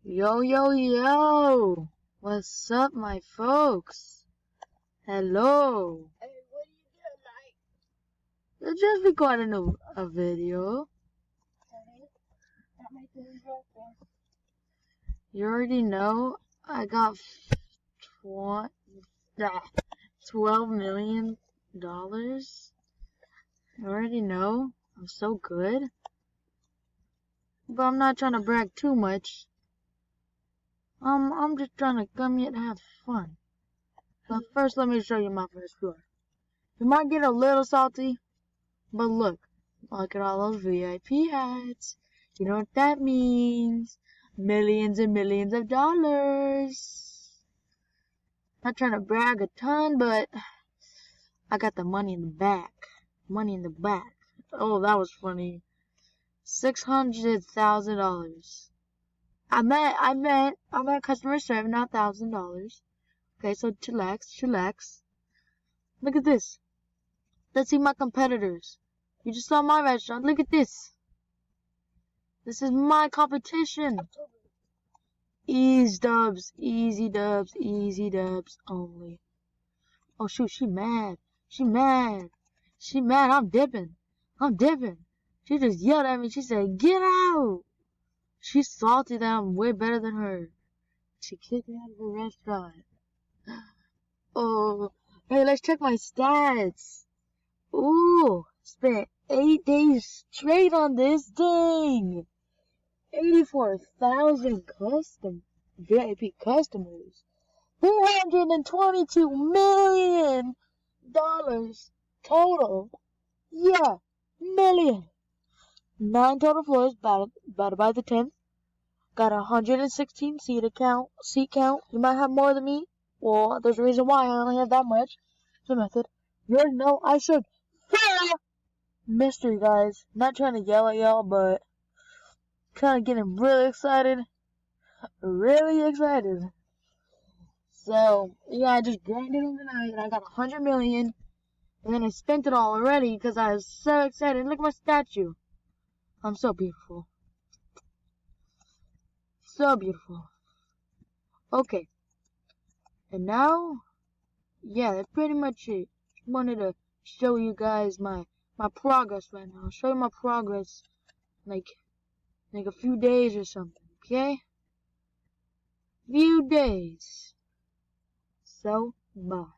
Yo, yo, yo! What's up, my folks? Hello! Hey, what do you do, like? I just recording a video. That makes it interesting. You already know I got $12 million. You already know I'm so good. But I'm not trying to brag too much. I'm just trying to come here to have fun. So first, let me show you my first floor. You might get a little salty, but look at all those VIP hats. You know what that means? Millions and millions of dollars. Not trying to brag a ton, but I got the money in the back. Money in the back. Oh, that was funny. $600,000. I meant customer service, not $1,000. Okay, so chillax. Look at this. Let's see my competitors. You just saw my restaurant. Look at this. This is my competition. Easy dubs only. Oh shoot, she mad. I'm dipping. She just yelled at me. She said, "Get out!" She's salty that I'm way better than her. She kicked me out of the restaurant. Oh, hey, let's check my stats. Ooh, spent 8 days straight on this thing. 84,000 VIP customers. $422 million total. Yeah, million. 9 total floors, about by the 10th. Got 116 seat count. You might have more than me. Well, there's a reason why I only have that much. It's a method. You already know I should. Mystery, guys. Not trying to yell at y'all, but kind of getting really excited. So, yeah, I just grinded overnight and I got 100 million. And then I spent it all already because I was so excited. Look at my statue. I'm so beautiful. So beautiful. Okay. And now, yeah, that's pretty much it. Just wanted to show you guys my progress right now. I'll show you my progress like a few days or something, okay? Few days. So, bye.